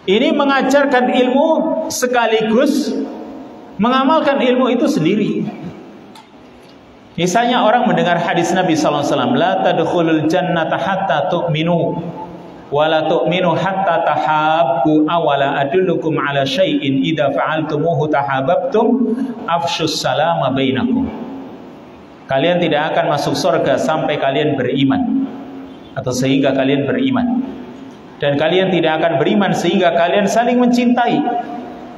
Ini mengajarkan ilmu sekaligus mengamalkan ilmu itu sendiri. Misalnya orang mendengar hadis Nabi SAW, la tadkhulul jannata hatta tu'minu wa la tu'minu hatta tahabbu awala adullukum ala syai'in idza fa'altumuhu tahabbtum afshus salama bainakum. Kalian tidak akan masuk surga sampai kalian beriman, atau sehingga kalian beriman. Dan kalian tidak akan beriman sehingga kalian saling mencintai.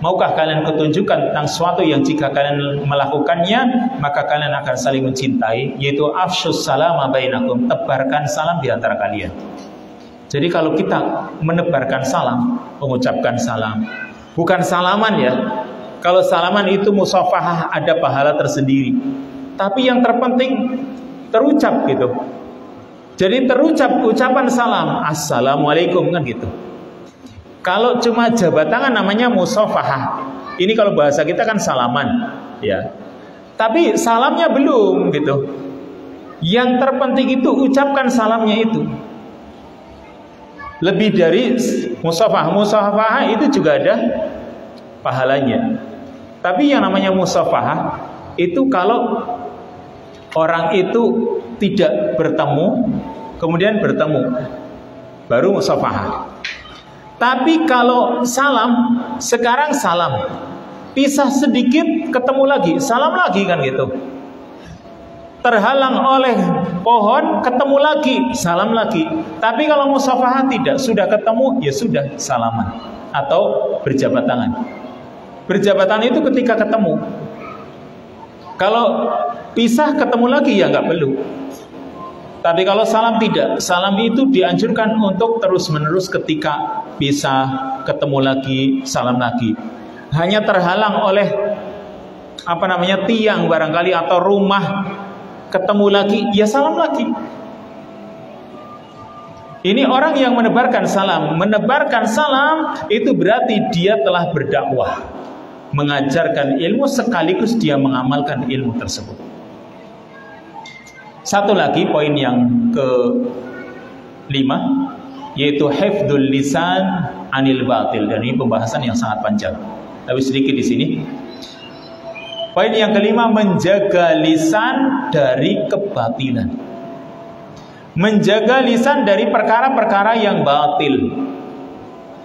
Maukah kalian ketunjukkan tentang sesuatu yang jika kalian melakukannya maka kalian akan saling mencintai, yaitu afshus salama bainakum, tebarkan salam di antara kalian. Jadi kalau kita menebarkan salam, mengucapkan salam, bukan salaman ya. Kalau salaman itu musafahah, ada pahala tersendiri. Tapi yang terpenting terucap gitu. Jadi terucap ucapan salam, assalamualaikum, kan gitu. Kalau cuma jabat tangan namanya musafahah. Ini kalau bahasa kita kan salaman, ya. Tapi salamnya belum gitu. Yang terpenting itu ucapkan salamnya itu. Lebih dari musafahah. Musafahah itu juga ada pahalanya. Tapi yang namanya musafahah itu kalau orang itu tidak bertemu, kemudian bertemu, baru musafahah. Tapi kalau salam, sekarang salam, pisah sedikit, ketemu lagi, salam lagi, kan gitu. Terhalang oleh pohon, ketemu lagi, salam lagi. Tapi kalau musafahah tidak, sudah ketemu, ya sudah salaman atau berjabat tangan. Berjabat tangan itu ketika ketemu. Kalau pisah ketemu lagi ya nggak perlu. Tapi kalau salam tidak, salam itu dianjurkan untuk terus-menerus, ketika pisah ketemu lagi, salam lagi. Hanya terhalang oleh tiang barangkali atau rumah, ketemu lagi, ya salam lagi. Ini orang yang menebarkan salam. Menebarkan salam itu berarti dia telah berdakwah, mengajarkan ilmu sekaligus dia mengamalkan ilmu tersebut. Satu lagi poin yang ke-5, yaitu hifdzul lisan anil batil. Dan ini pembahasan yang sangat panjang, tapi sedikit di sini. Poin yang ke-5, menjaga lisan dari kebatilan. Menjaga lisan dari perkara-perkara yang batil.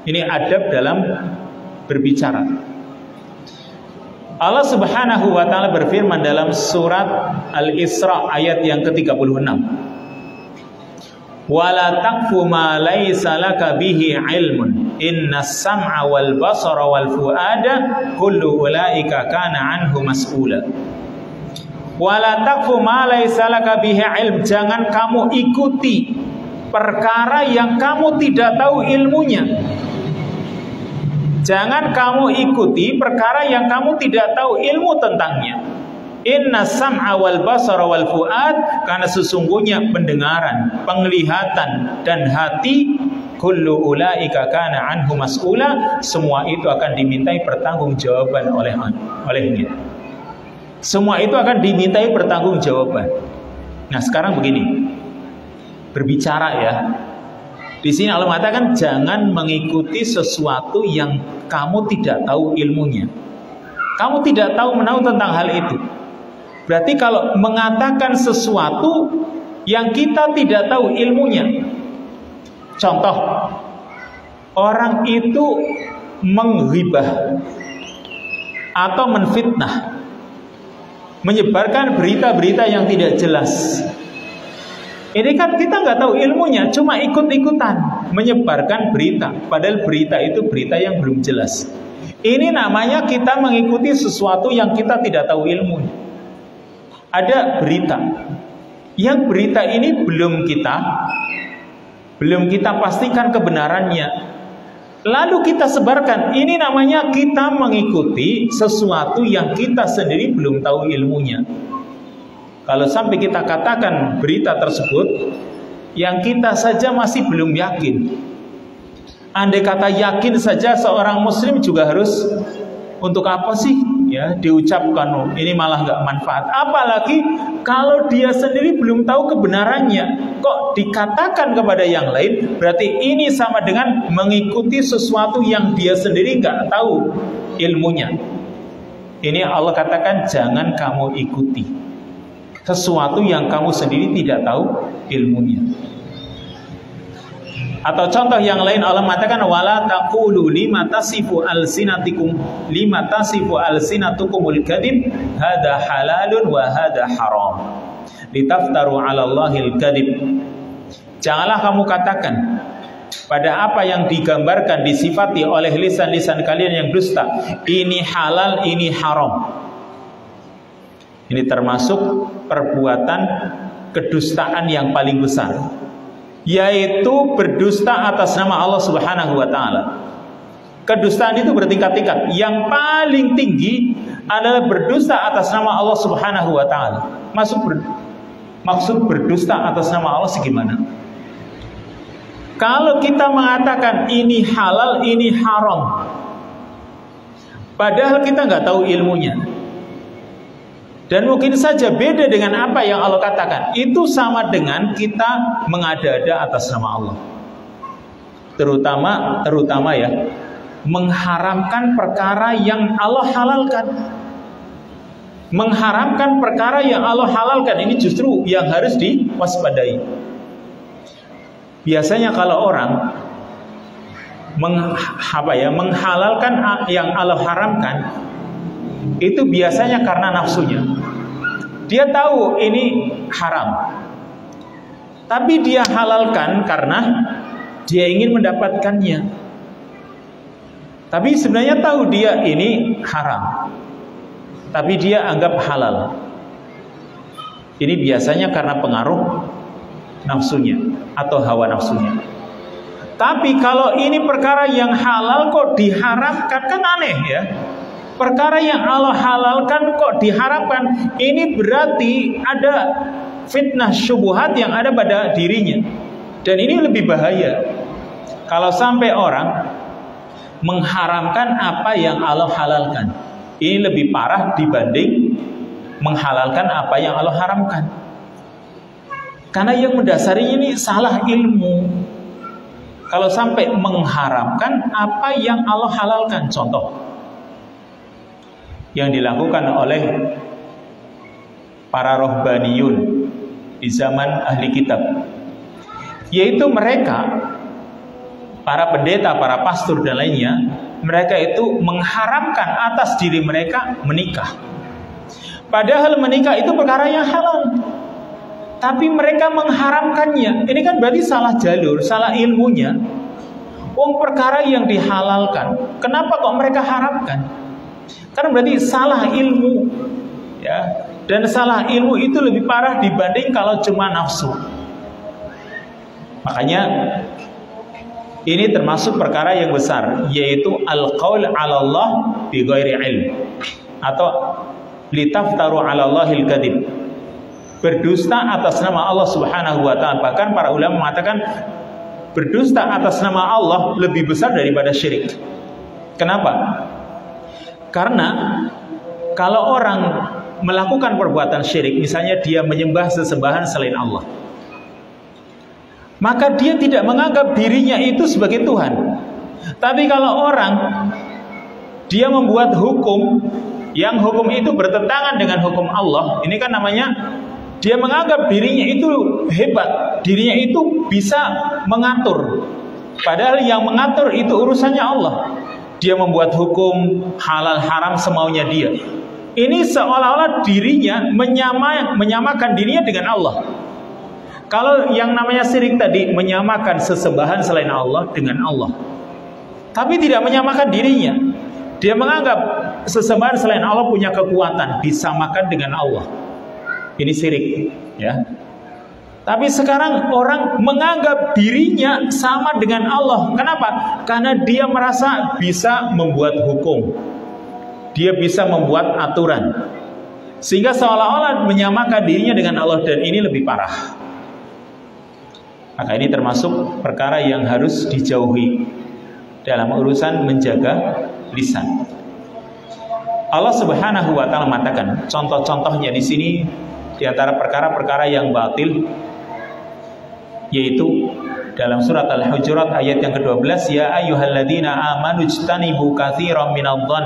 Ini adab dalam berbicara. Allah Subhanahu wa taala berfirman dalam surat Al-Isra ayat yang ke-36. Wala taqfu ma laysa laka bihi ilmun innas sam'a wal basara wal fuada kullu ulaika kana anhu mas'ula. Wala taqfu ma laysa laka bihi ilm, jangan kamu ikuti perkara yang kamu tidak tahu ilmunya. Jangan kamu ikuti perkara yang kamu tidak tahu ilmu tentangnya. Inna sam'a wal basara wal fuad, karena sesungguhnya pendengaran, penglihatan dan hati, kullu ulaika kana anhu mas'ula, semua itu akan dimintai pertanggungjawaban olehnya. Semua itu akan dimintai pertanggungjawaban. Nah, sekarang begini. Berbicara ya. Di sini Allah mengatakan jangan mengikuti sesuatu yang kamu tidak tahu ilmunya. Kamu tidak tahu menahu tentang hal itu. Berarti kalau mengatakan sesuatu yang kita tidak tahu ilmunya. Contoh, orang itu menghibah atau menfitnah, menyebarkan berita-berita yang tidak jelas. Ini kan kita nggak tahu ilmunya, cuma ikut-ikutan menyebarkan berita, padahal berita itu berita yang belum jelas. Ini namanya kita mengikuti sesuatu yang kita tidak tahu ilmunya. Ada berita, yang berita ini belum kita pastikan kebenarannya, lalu kita sebarkan. Ini namanya kita mengikuti sesuatu yang kita sendiri belum tahu ilmunya. Kalau sampai kita katakan berita tersebut yang kita saja masih belum yakin. Andai kata yakin saja seorang muslim juga harus, untuk apa sih ya diucapkan, ini malah nggak manfaat. Apalagi kalau dia sendiri belum tahu kebenarannya, kok dikatakan kepada yang lain, berarti ini sama dengan mengikuti sesuatu yang dia sendiri nggak tahu ilmunya. Ini Allah katakan jangan kamu ikuti sesuatu yang kamu sendiri tidak tahu ilmunya. Atau contoh yang lain Allah mengatakan wala taqulu lima tasifu alsinatukumul kadzib hadza halalun wa hadza haram litaftaru 'ala Allahil kadzib. Janganlah kamu katakan pada apa yang digambarkan disifati oleh lisan-lisan kalian yang dusta, ini halal, ini haram. Ini termasuk perbuatan kedustaan yang paling besar, yaitu berdusta atas nama Allah Subhanahu wa taala. Kedustaan itu bertingkat-tingkat. Yang paling tinggi adalah berdusta atas nama Allah Subhanahu wa taala. Maksud berdusta atas nama Allah segimana? Kalau kita mengatakan ini halal, ini haram, padahal kita nggak tahu ilmunya, dan mungkin saja beda dengan apa yang Allah katakan, itu sama dengan kita mengada-ada atas nama Allah. Terutama ya, mengharamkan perkara yang Allah halalkan. Mengharamkan perkara yang Allah halalkan, ini justru yang harus diwaspadai. Biasanya kalau orang menghalalkan yang Allah haramkan, itu biasanya karena nafsunya. Dia tahu ini haram, tapi dia halalkan karena dia ingin mendapatkannya. Tapi sebenarnya tahu dia ini haram, tapi dia anggap halal. Ini biasanya karena pengaruh nafsunya atau hawa nafsunya. Tapi kalau ini perkara yang halal kok diharamkan, kan aneh ya. Perkara yang Allah halalkan kok diharamkan, ini berarti ada fitnah syubhat yang ada pada dirinya. Dan ini lebih bahaya. Kalau sampai orang mengharamkan apa yang Allah halalkan, ini lebih parah dibanding menghalalkan apa yang Allah haramkan. Karena yang mendasarinya ini salah ilmu. Kalau sampai mengharamkan apa yang Allah halalkan, contoh yang dilakukan oleh para rohbaniyun di zaman ahli kitab, yaitu mereka, para pendeta, para pastor dan lainnya, mereka itu mengharamkan atas diri mereka menikah. Padahal menikah itu perkara yang halal, tapi mereka mengharamkannya. Ini kan berarti salah jalur, salah ilmunya. Wong perkara yang dihalalkan, kenapa kok mereka haramkan? Karena berarti salah ilmu, ya. Dan salah ilmu itu lebih parah dibanding kalau cuma nafsu. Makanya ini termasuk perkara yang besar, yaitu al-qaul 'ala Allah bi ghairi ilm, atau litaftaru 'ala Allahil kadzib. Berdusta atas nama Allah Subhanahu wa taala. Bahkan para ulama mengatakan berdusta atas nama Allah lebih besar daripada syirik. Kenapa? Karena kalau orang melakukan perbuatan syirik, misalnya dia menyembah sesembahan selain Allah, maka dia tidak menganggap dirinya itu sebagai Tuhan. Tapi kalau orang dia membuat hukum yang hukum itu bertentangan dengan hukum Allah, ini kan namanya dia menganggap dirinya itu hebat, dirinya itu bisa mengatur. Padahal yang mengatur itu urusannya Allah. Dia membuat hukum halal haram semaunya dia. Ini seolah-olah dirinya menyamakan dirinya dengan Allah. Kalau yang namanya syirik tadi menyamakan sesembahan selain Allah dengan Allah, tapi tidak menyamakan dirinya. Dia menganggap sesembahan selain Allah punya kekuatan, disamakan dengan Allah. Ini syirik, ya. Tapi sekarang orang menganggap dirinya sama dengan Allah. Kenapa? Karena dia merasa bisa membuat hukum, dia bisa membuat aturan, sehingga seolah-olah menyamakan dirinya dengan Allah. Dan ini lebih parah. Maka ini termasuk perkara yang harus dijauhi dalam urusan menjaga lisan. Allah Subhanahu wa taala mengatakan, contoh-contohnya di sini di antara perkara-perkara yang batil, yaitu dalam surat Al-Hujurat ayat yang ke-12, ya ayyuhalladzina amanu ijtanibu katsiran minadh-dhann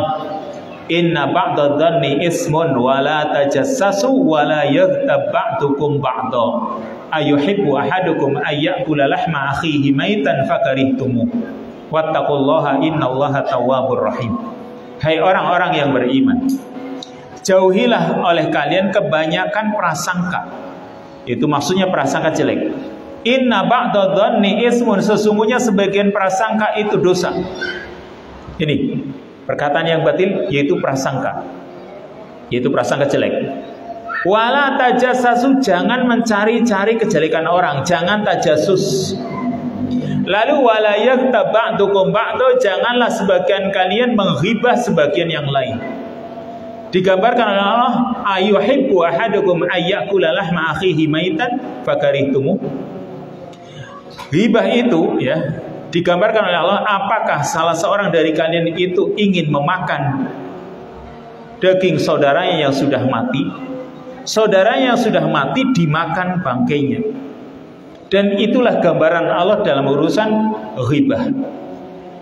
inna ba'dadh-dhanni ismun wa la tajassasu wa la yaghtab ba'dukum ba'dha ayuhibbu ahadukum ayyakula lahma akhihi maitan fakarihtumu wattaqullaha innallaha tawwabur rahim. Hai orang-orang yang beriman, jauhilah oleh kalian kebanyakan prasangka. Itu maksudnya prasangka jelek. Inna ba'dadh-dhanni ismun, sesungguhnya sebagian prasangka itu dosa. Ini perkataan yang batil, yaitu prasangka, yaitu prasangka jelek. Wala tajassasu, jangan mencari-cari kejelekan orang, jangan tajasus. Lalu wala yaghtab ba'dukum ba'dha, janganlah sebagian kalian menghibah sebagian yang lain. Digambarkan oleh Allah, ayuhibbu ahadukum ayyakula lahma akhihi maitan fakarihtumu. Hibah itu ya digambarkan oleh Allah, apakah salah seorang dari kalian itu ingin memakan daging saudaranya yang sudah mati? Saudaranya yang sudah mati dimakan bangkainya. Dan itulah gambaran Allah dalam urusan ghibah.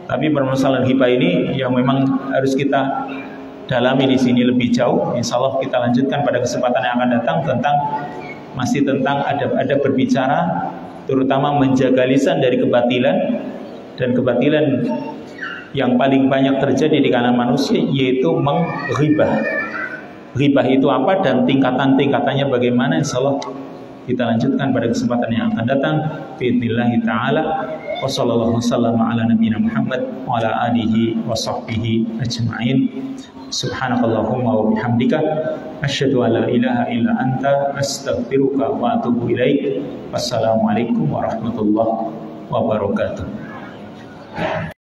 Tapi permasalahan ghibah ini yang memang harus kita dalami di sini lebih jauh. Insya Allah kita lanjutkan pada kesempatan yang akan datang masih tentang adab-adab berbicara, terutama menjaga lisan dari kebatilan, dan kebatilan yang paling banyak terjadi di kalangan manusia yaitu menghibah. Ghibah itu apa dan tingkatan-tingkatannya bagaimana, insya Allah kita lanjutkan pada kesempatan yang akan datang. Biidznillah ta'ala. Wa sallallahu wasallam ala nabiyina Muhammad wa ala alihi wa sahbihi ajma'in. Subhanakallahumma wa bihamdika asyhadu an la ilaha illa anta astaghfiruka wa atubu ilaik. Wassalamualaikum warahmatullahi wabarakatuh.